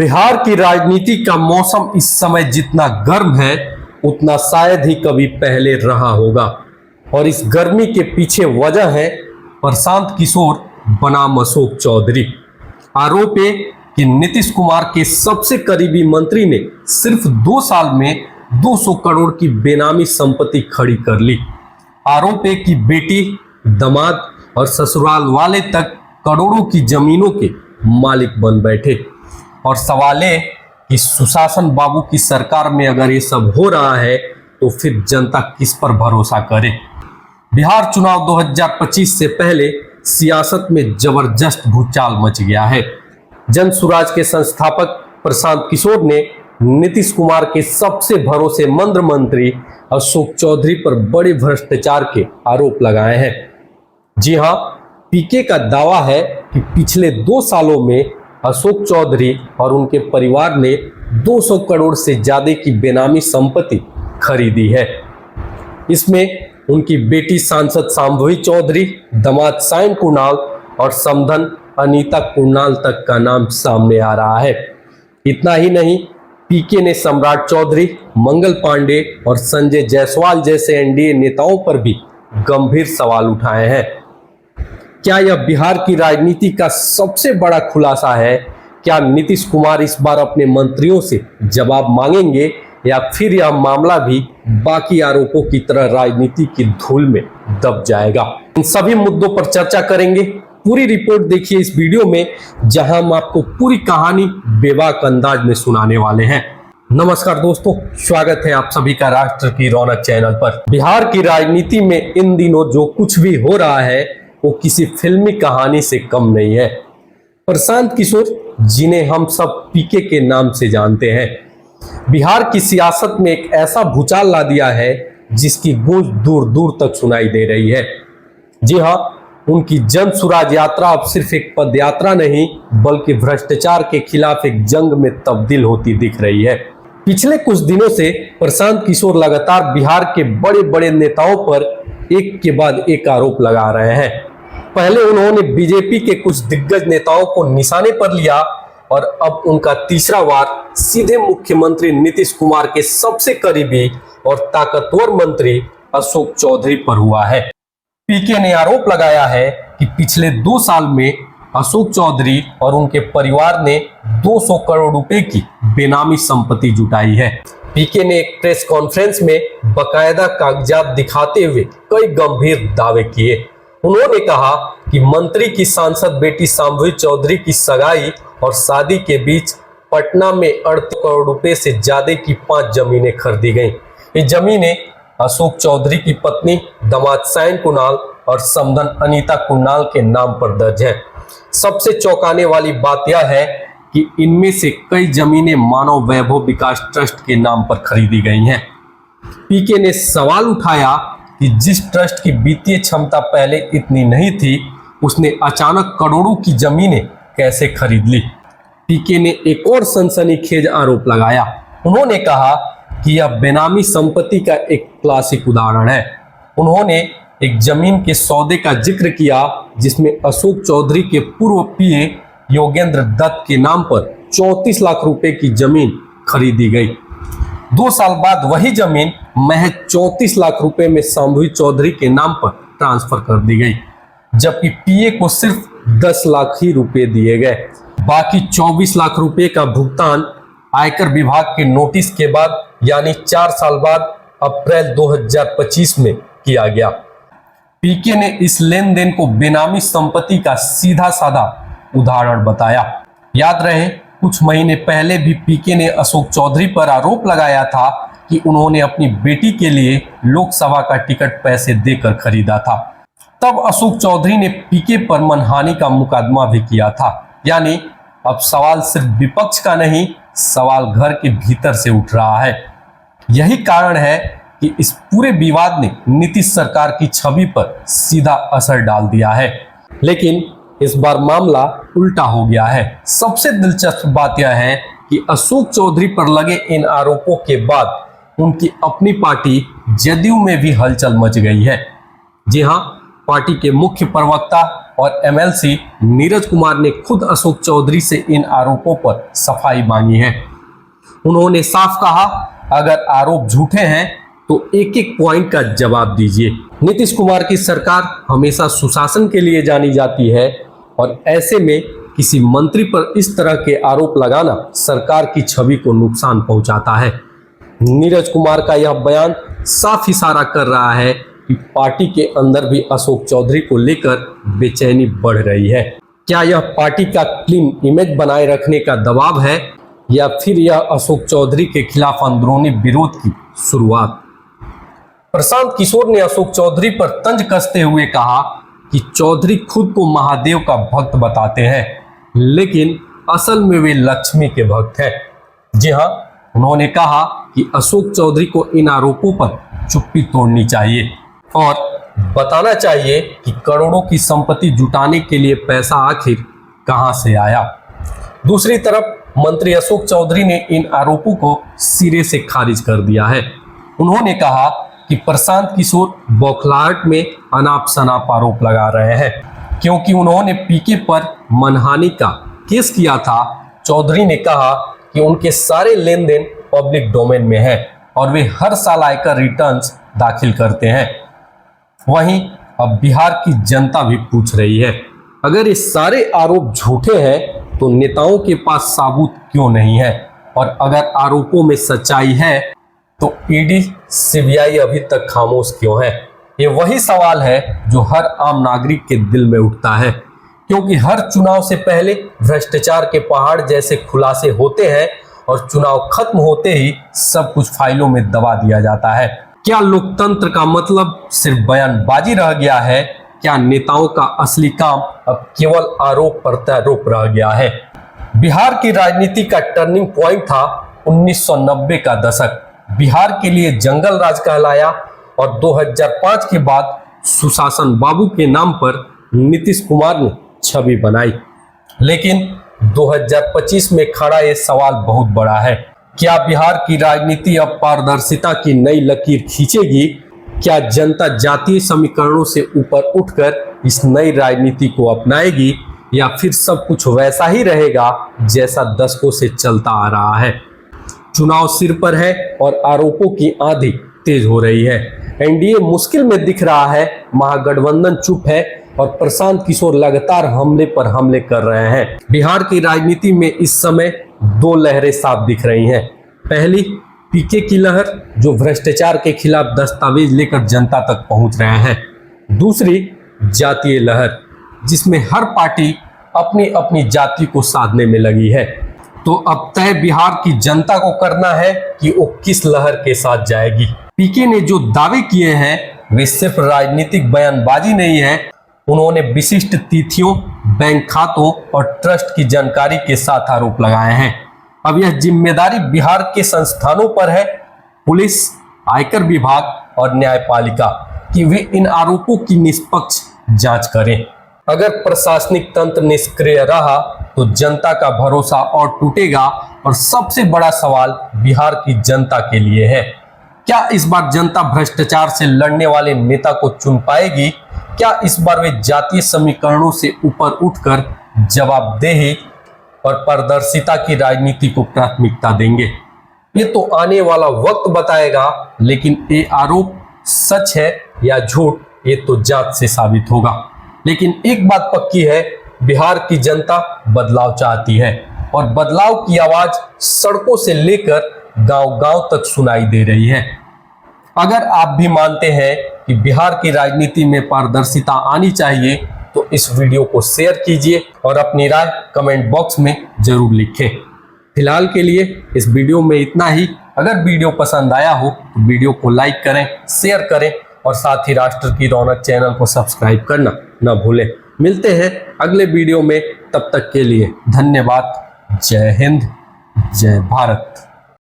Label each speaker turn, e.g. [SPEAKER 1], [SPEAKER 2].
[SPEAKER 1] बिहार की राजनीति का मौसम इस समय जितना गर्म है उतना शायद ही कभी पहले रहा होगा। और इस गर्मी के पीछे वजह है प्रशांत किशोर बनाम अशोक चौधरी। आरोप है कि नीतीश कुमार के सबसे करीबी मंत्री ने सिर्फ 2 साल में 200 करोड़ की बेनामी संपत्ति खड़ी कर ली। आरोप है कि बेटी, दामाद और ससुराल वाले तक करोड़ों की जमीनों के मालिक बन बैठे। और सवाल है कि सुशासन बाबू की सरकार में अगर ये सब हो रहा है तो फिर जनता किस पर भरोसा करे। बिहार चुनाव 2025 से पहले सियासत में जबरदस्त भूचाल मच गया है। जन सुराज के संस्थापक प्रशांत किशोर ने नीतीश कुमार के सबसे भरोसेमंद मंत्री अशोक चौधरी पर बड़े भ्रष्टाचार के आरोप लगाए हैं। जी हां, पीके का दावा है कि पिछले 2 सालों में अशोक चौधरी और उनके परिवार ने 200 करोड़ से ज्यादा की बेनामी संपत्ति खरीदी है। इसमें उनकी बेटी सांसद शांभवी चौधरी, दामाद सायन कुणाल और समधन अनीता कुणाल तक का नाम सामने आ रहा है। इतना ही नहीं, पीके ने सम्राट चौधरी, मंगल पांडे और संजय जायसवाल जैसे एनडीए नेताओं पर भी गंभीर सवाल उठाए हैं। क्या यह बिहार की राजनीति का सबसे बड़ा खुलासा है? क्या नीतीश कुमार इस बार अपने मंत्रियों से जवाब मांगेंगे या फिर यह मामला भी बाकी आरोपों की तरह राजनीति की धूल में दब जाएगा? इन सभी मुद्दों पर चर्चा करेंगे। पूरी रिपोर्ट देखिए इस वीडियो में, जहां हम आपको पूरी कहानी बेबाक अंदाज में सुनाने वाले हैं। नमस्कार दोस्तों, स्वागत है आप सभी का राष्ट्र की रौनक चैनल पर। बिहार की राजनीति में इन दिनों जो कुछ भी हो रहा है वो किसी फिल्मी कहानी से कम नहीं है। प्रशांत किशोर, जिन्हें हम सब पीके के नाम से जानते हैं, बिहार की सियासत में एक ऐसा भूचाल ला दिया है जिसकी गूंज दूर दूर तक सुनाई दे रही है। जी हां, उनकी जन सुराज यात्रा अब सिर्फ एक पदयात्रा नहीं बल्कि भ्रष्टाचार के खिलाफ एक जंग में तब्दील होती दिख रही है। पिछले कुछ दिनों से प्रशांत किशोर लगातार बिहार के बड़े बड़े नेताओं पर एक के बाद एक आरोप लगा रहे हैं। पहले उन्होंने बीजेपी के कुछ दिग्गज नेताओं को निशाने पर लिया और अब उनका तीसरा वार सीधे मुख्यमंत्री नीतीश कुमार के सबसे करीबी और ताकतवर मंत्री अशोक चौधरी पर हुआ है। पीके ने आरोप लगाया है कि पिछले 2 साल में अशोक चौधरी और उनके परिवार ने 200 करोड़ रुपए की बेनामी संपत्ति जुटाई है। पीके ने एक प्रेस कॉन्फ्रेंस में बकायदा कागजात दिखाते हुए कई गंभीर दावे किए। उन्होंने कहा कि मंत्री की सांसद बेटी शांभवी चौधरी की सगाई और शादी के बीच पटना में 38 करोड़ रुपए से ज्यादा की 5 जमीनें खरीदी गईं। ये जमीनें अशोक चौधरी की पत्नी, दामाद सायन कुणाल और समधन अनीता कुणाल के नाम पर दर्ज है। सबसे चौंकाने वाली बात यह है कि इनमें से कई जमीनें मानव वैभव विकास ट्रस्ट के नाम पर खरीदी गई हैं। पीके ने सवाल उठाया कि जिस ट्रस्ट की वित्तीय क्षमता पहले इतनी नहीं थी, उसने अचानक करोड़ों की जमीनें कैसे खरीद ली। पीके ने एक और सनसनीखेज आरोप लगाया। उन्होंने कहा कि यह बेनामी संपत्ति का एक क्लासिक उदाहरण है। उन्होंने एक जमीन के सौदे का जिक्र किया जिसमें अशोक चौधरी के पूर्व पीए योगेंद्र दत्त के नाम पर 34 लाख रुपए की जमीन खरीदी गई। 2 साल बाद वही जमीन महज 34 लाख रुपए में शांभवी चौधरी के नाम पर ट्रांसफर कर दी गई, जबकि पीए को सिर्फ 10 लाख ही रुपए दिए गए। बाकी 24 लाख रुपए का भुगतान आयकर विभाग के नोटिस के बाद यानी 4 साल बाद अप्रैल 2025 में किया गया। पीके ने इस लेन देन को बेनामी संपत्ति का सीधा साधा उदाहरण बताया। याद रहे, कुछ महीने पहले भी पीके ने अशोक चौधरी पर आरोप लगाया था कि उन्होंने अपनी बेटी के लिए लोकसभा का टिकट पैसे देकर खरीदा था। तब अशोक चौधरी ने पीके पर मनहानि का मुकदमा भी किया था। यानी अब सवाल सिर्फ विपक्ष का नहीं, सवाल घर के भीतर से उठ रहा है। यही कारण है कि इस पूरे विवाद ने नीतीश सरकार की छवि पर सीधा असर डाल दिया है। लेकिन इस बार मामला उल्टा हो गया है। सबसे दिलचस्प बात यह है कि अशोक चौधरी पर लगे इन आरोपों के बाद उनकी अपनी पार्टी जदयू में भी हलचल मच गई है। जी हां, पार्टी के मुख्य प्रवक्ता और एमएलसी नीरज कुमार ने खुद अशोक चौधरी से इन आरोपों पर सफाई मांगी है। उन्होंने साफ कहा, अगर आरोप झूठे हैं तो एक एक पॉइंट का जवाब दीजिए। नीतीश कुमार की सरकार हमेशा सुशासन के लिए जानी जाती है और ऐसे में किसी मंत्री पर इस तरह के आरोप लगाना सरकार की छवि को नुकसान पहुंचाता है। नीरज कुमार का यह बयान साफ इशारा कर रहा है कि पार्टी के अंदर भी अशोक चौधरी को लेकर बेचैनी बढ़ रही है। क्या यह पार्टी का क्लीन इमेज बनाए रखने का दबाव है या फिर यह अशोक चौधरी के खिलाफ अंदरूनी विरोध की शुरुआत? प्रशांत किशोर ने अशोक चौधरी पर तंज कसते हुए कहा कि चौधरी खुद को महादेव का भक्त बताते हैं, लेकिन असल में वे लक्ष्मी के भक्त हैं। जी हाँ, उन्होंने कहा कि अशोक चौधरी को इन आरोपों पर चुप्पी तोड़नी चाहिए और बताना चाहिए कि करोड़ों की संपत्ति जुटाने के लिए पैसा आखिर कहां से आया। दूसरी तरफ मंत्री अशोक चौधरी ने इन आरोपों को सिरे से खारिज कर दिया है। उन्होंने कहा कि प्रशांत किशोर बौखलाहट में अनाप शनाप आरोप लगा रहे हैं, क्योंकि उन्होंने पीके पर मनहानि का केस किया था। चौधरी ने कहा कि उनके सारे लेन देन पब्लिक डोमेन में है और वे हर साल आयकर रिटर्न्स दाखिल करते हैं। वहीं अब बिहार की जनता भी पूछ रही है, अगर ये सारे आरोप झूठे हैं तो नेताओं के पास सबूत क्यों नहीं है, और अगर आरोपों में सच्चाई है तो ईडी सीबीआई अभी तक खामोश क्यों है? ये वही सवाल है जो हर आम नागरिक के दिल में उठता है, क्योंकि हर चुनाव से पहले भ्रष्टाचार के पहाड़ जैसे खुलासे होते हैं और चुनाव खत्म होते ही सब कुछ फाइलों में दबा दिया जाता है। क्या लोकतंत्र का मतलब सिर्फ बयानबाजी रह गया है? क्या नेताओं का असली काम अब केवल आरोप प्रत्यारोप रह गया है? बिहार की राजनीति का टर्निंग पॉइंट था 1990 का दशक। बिहार के लिए जंगल राज कहलाया और 2005 के बाद सुशासन बाबू के नाम पर नीतीश कुमार ने छवि बनाई। लेकिन 2025 में खड़ा ये सवाल बहुत बड़ा है, क्या बिहार की राजनीति अब पारदर्शिता की नई लकीर खींचेगी? क्या जनता जातीय समीकरणों से ऊपर उठकर इस नई राजनीति को अपनाएगी, या फिर सब कुछ वैसा ही रहेगा जैसा दशकों से चलता आ रहा है? चुनाव सिर पर है और आरोपों की आंधी तेज हो रही है। एनडीए मुश्किल में दिख रहा है, महागठबंधन चुप है और प्रशांत किशोर लगातार हमले पर हमले कर रहे हैं। बिहार की राजनीति में इस समय दो लहरें साफ दिख रही हैं। पहली, पीके की लहर जो भ्रष्टाचार के खिलाफ दस्तावेज लेकर जनता तक पहुंच रहे हैं। दूसरी, जातीय लहर जिसमें हर पार्टी अपनी अपनी जाति को साधने में लगी है। तो अब तय बिहार की जनता को करना है कि वो किस लहर के साथ जाएगी। पीके ने जो दावे किए हैं वे सिर्फ राजनीतिक बयानबाजी नहीं है। उन्होंने विशिष्ट तिथियों, बैंक खातों और ट्रस्ट की जानकारी के साथ आरोप लगाए हैं। अब यह जिम्मेदारी बिहार के संस्थानों पर है, पुलिस, आयकर विभाग और न्यायपालिका, कि वे इन आरोपों की निष्पक्ष जांच करें। अगर प्रशासनिक तंत्र निष्क्रिय रहा तो जनता का भरोसा और टूटेगा। और सबसे बड़ा सवाल बिहार की जनता के लिए है, क्या इस बार जनता भ्रष्टाचार से लड़ने वाले नेता को चुन पाएगी? क्या इस बार वे जातीय समीकरणों से ऊपर उठकर जवाबदेही और पारदर्शिता की राजनीति को प्राथमिकता देंगे? ये तो आने वाला वक्त बताएगा, लेकिन ये आरोप सच है या झूठ ये तो जांच से साबित होगा। लेकिन एक बात पक्की है, बिहार की जनता बदलाव चाहती है और बदलाव की आवाज सड़कों से लेकर गांव-गांव तक सुनाई दे रही है। अगर आप भी मानते हैं कि बिहार की राजनीति में पारदर्शिता आनी चाहिए तो इस वीडियो को शेयर कीजिए और अपनी राय कमेंट बॉक्स में जरूर लिखें। फिलहाल के लिए इस वीडियो में इतना ही। अगर वीडियो पसंद आया हो तो वीडियो को लाइक करें, शेयर करें और साथ ही राष्ट्र की रौनक चैनल को सब्सक्राइब करना न भूलें। मिलते हैं अगले वीडियो में, तब तक के लिए धन्यवाद। जय हिंद, जय भारत।